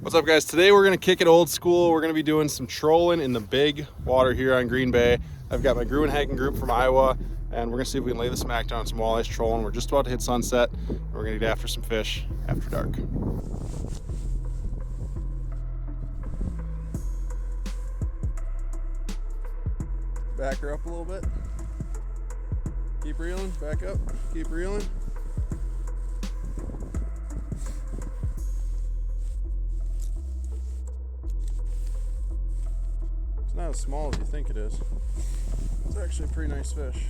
What's up, guys? Today we're gonna kick it old school. We're gonna be doing some trolling in the big water here on Green Bay. I've got my Gruenhagen group from Iowa, and we're gonna see if we can lay the smack down on some walleyes trolling. We're just about to hit sunset. We're gonna get after some fish after dark. Back her up a little bit. Keep reeling, back up, keep reeling. It's not as small as you think it is. It's actually a pretty nice fish.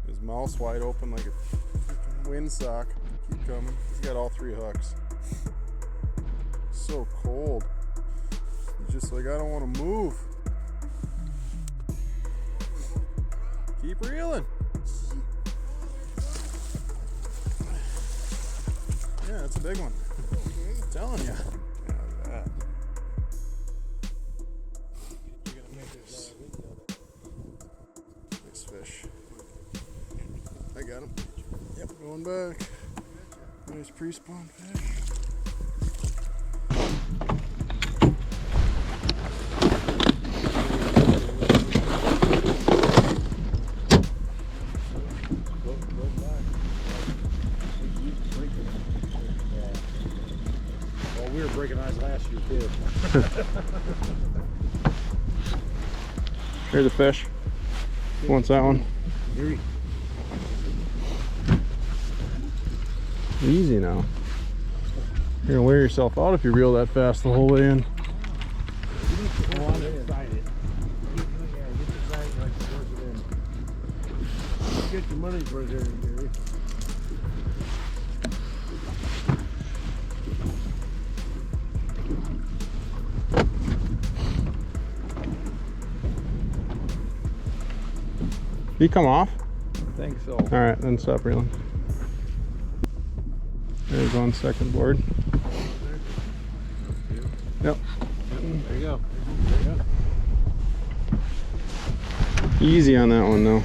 His mouth's wide open like a freaking windsock. Keep coming. He's got all three hooks. So cold. He's just like, I don't want to move. Keep reeling. Yeah, that's a big one. I'm telling you. Yeah, look at that. Nice fish. I got him. Yep, going back. Nice pre-spawn fish. We were breaking eyes last year too. Here's a fish. Who wants that one? Easy now. You're gonna wear yourself out if you reel that fast the whole way in. Get your money's worth there, Gary. Did he come off? I think so. Alright, then stop reeling. There's one second board. Yep. There you go. Easy on that one though.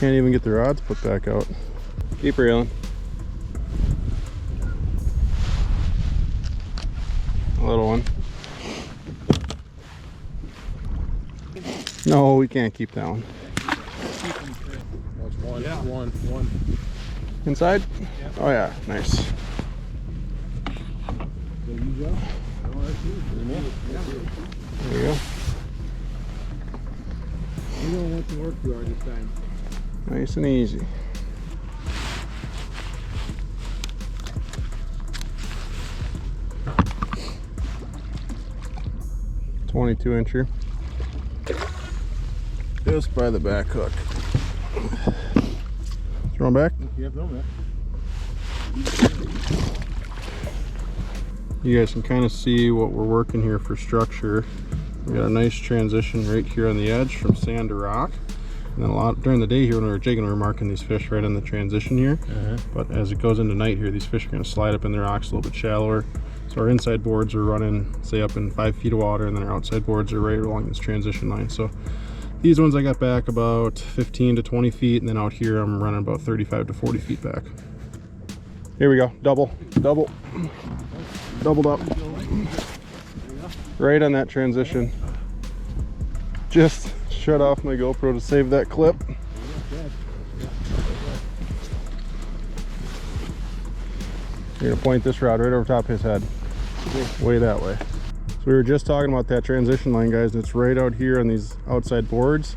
Can't even get the rods put back out. Keep reeling. A little one. No, we can't keep that one. That's one. Yeah. One. Inside? Yeah. Oh yeah, nice. There you go. There you go. You don't want to work too hard this time. Nice and easy. .22-incher. Just by the back hook. Throw him back? Yep, no, man. You guys can kind of see what we're working here for structure. We got a nice transition right here on the edge from sand to rock. And then a lot during the day here when we were jigging, we were marking these fish right on the transition here. But as it goes into night here, these fish are going to slide up in the rocks a little bit shallower. So our inside boards are running, say, up in 5 feet of water, and then our outside boards are right along this transition line. So these ones I got back about 15 to 20 feet, and then out here I'm running about 35 to 40 feet back. Here we go, doubled up. Right on that transition. Just shut off my GoPro to save that clip. You're gonna point this rod right over top of his head. Way that way. So we were just talking about that transition line, guys. It's right out here on these outside boards,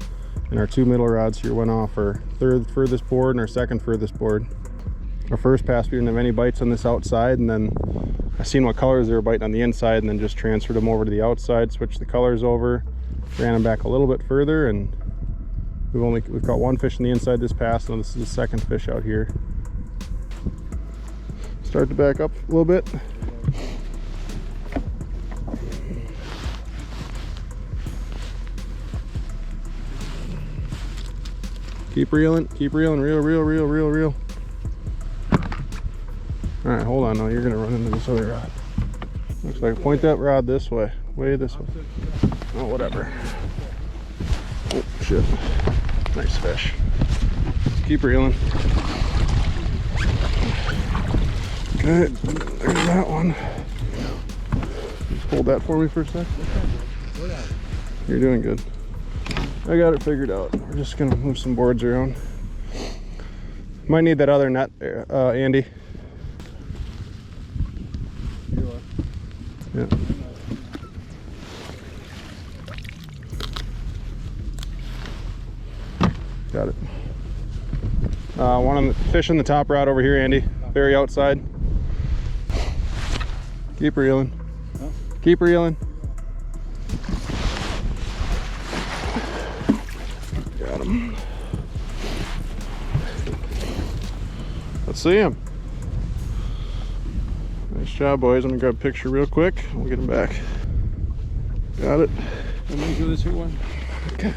and our two middle rods here went off our third furthest board and our second furthest board. Our first pass, we didn't have any bites on this outside, and then I seen what colors they were biting on the inside, and then just transferred them over to the outside, switched the colors over, ran them back a little bit further, and we've caught one fish on the inside this pass, and this is the second fish out here. Start to back up a little bit. Keep reeling, reel. All right, hold on now, you're gonna run into this other rod. Looks like point that rod this way this way. Oh, whatever. Oh, shit. Nice fish. Keep reeling. Okay, there's that one. Just hold that for me for a sec. You're doing good. I got it figured out. We're just gonna move some boards around. Might need that other net there, Andy. Yeah. Got it. One on the fish in the top rod over here, Andy. Very outside. Keep reeling. Huh? Keep reeling. Got him. Let's see him. Nice job, boys. I'm gonna grab a picture real quick. We'll get him back. Got it. Let me do this here one. Okay.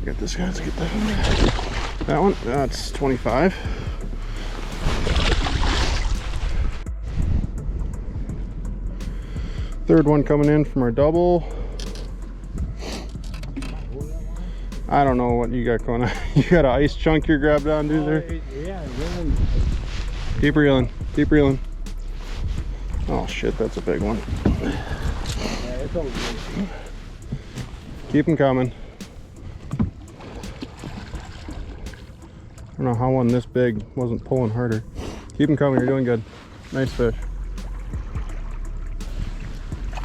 Got this guy. Let's get that one. That one. That's 25. Third one coming in from our double. I don't know what you got going on. You got an ice chunk you're grabbed on, dude, there? Yeah, really. Keep reeling. Keep reeling. Oh, shit, that's a big one. Yeah, it's over. Keep them coming. I don't know how one this big wasn't pulling harder. Keep them coming. You're doing good. Nice fish.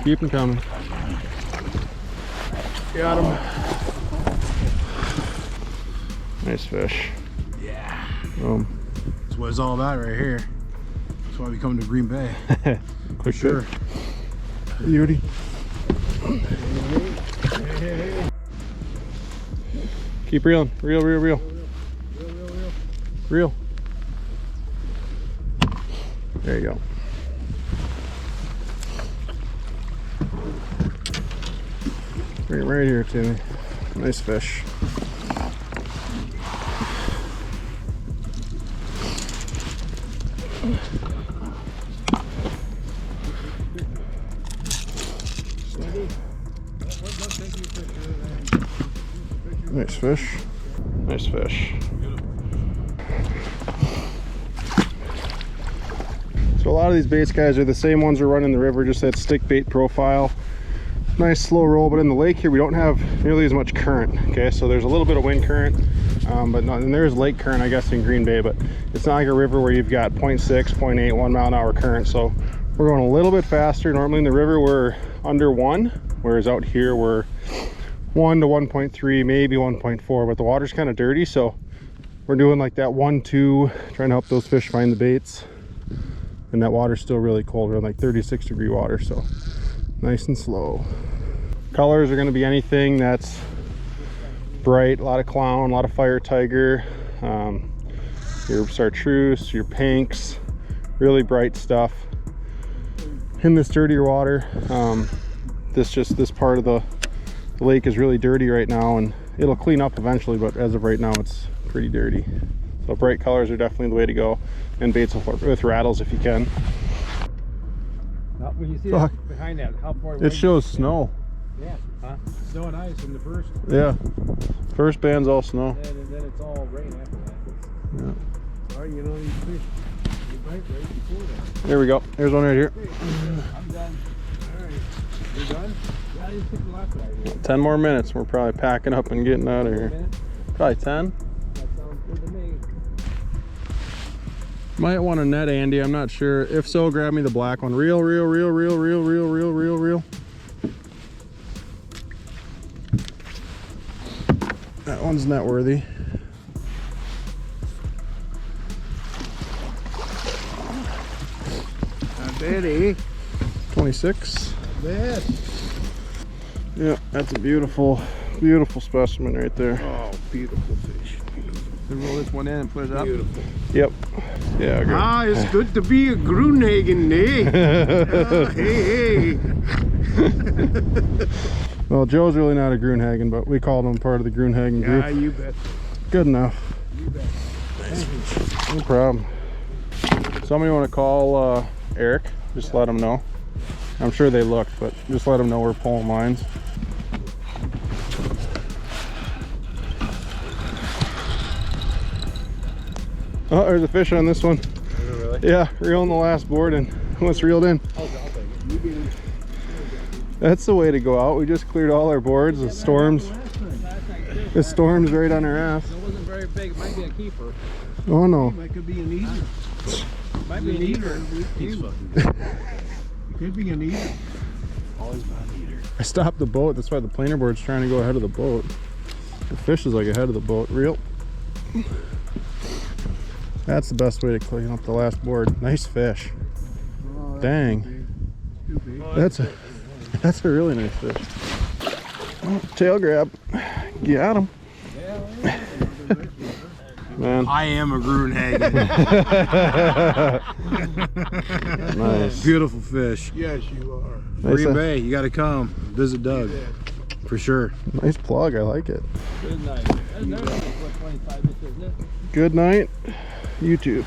Keep them coming. Got him. Nice fish. Yeah. Boom. That's what it's all about right here. That's why we come to Green Bay. For sure. Beauty. Keep reeling. Reel, reel, reel. Reel. There you go. Bring it right here, Timmy. Nice fish. Nice fish. Nice fish. So a lot of these baits, guys, are the same ones we're running in the river, just that stick bait profile. Nice slow roll, but in the lake here we don't have nearly as much current. Okay, so there's a little bit of wind current, but not, and there's lake current, I guess, in Green Bay, but it's not like a river where you've got 0.6, 0.8, 1 mile an hour current. So we're going a little bit faster. Normally in the river we're under 1, whereas out here we're 1 to 1.3, maybe 1.4, but the water's kind of dirty, so we're doing like that 1-2, trying to help those fish find the baits. And that water's still really cold. We're in like 36-degree water, so nice and slow. Colors are going to be anything that's bright, a lot of clown, a lot of fire tiger, your chartreuse, your pinks, really bright stuff. In this dirtier water, this part of the lake is really dirty right now, and it'll clean up eventually, but as of right now it's pretty dirty. So bright colors are definitely the way to go, and baits with rattles if you can. When you see that behind that, how far away? It shows snow. Yeah. Huh? Snow and ice in the first. Yeah. First band's all snow. And then it's all rain after that. Yeah. Well, you know, these fish, you bite right before that. There we go. There's one right here. I'm done. All right. You're done? Yeah, I just took the last one right here. 10 more minutes. We're probably packing up and getting out of here. Probably 10. That sounds good to me. Might want a net, Andy. I'm not sure. If so, grab me the black one. Reel, reel, reel, reel, reel, reel, reel, reel, reel. That one's net worthy. Not bad, eh? 26. Bad. Yeah, that's a beautiful, beautiful specimen right there. Oh, beautiful fish. To roll this one in and put it up. Beautiful. Yep. Yeah, good. Ah, it's good to be a Grunhagen, eh? Hey. Well, Joe's really not a Grunhagen, but we called him part of the Grunhagen group. Yeah, you bet. Good enough. You bet. No problem. Somebody want to call Eric? Just let him know. I'm sure they looked, but just let them know we're pulling lines. Oh, there's a fish on this one. Really? Yeah, reeling the last board and once reeled in. I'll take it. That's the way to go out. We just cleared all our boards. The storm's right on our ass. It wasn't very big. It might be a keeper. Oh no. It could be an eater. Might be an eater. He's fucking It could be an eater. Always about an eater. I stopped the boat. That's why the planer board's trying to go ahead of the boat. The fish is like ahead of the boat. Reel. That's the best way to clean up the last board. Nice fish. Oh, Dang. Too big. That's a really nice fish. Oh, tail grab. Got him. Man. I am a Grunhagen. Nice. Beautiful fish. Yes, you are. Nice, Green Bay, you got to come visit Doug for sure. nice plug. I like it. Good night. That's 25 inches, isn't it? Good night, YouTube.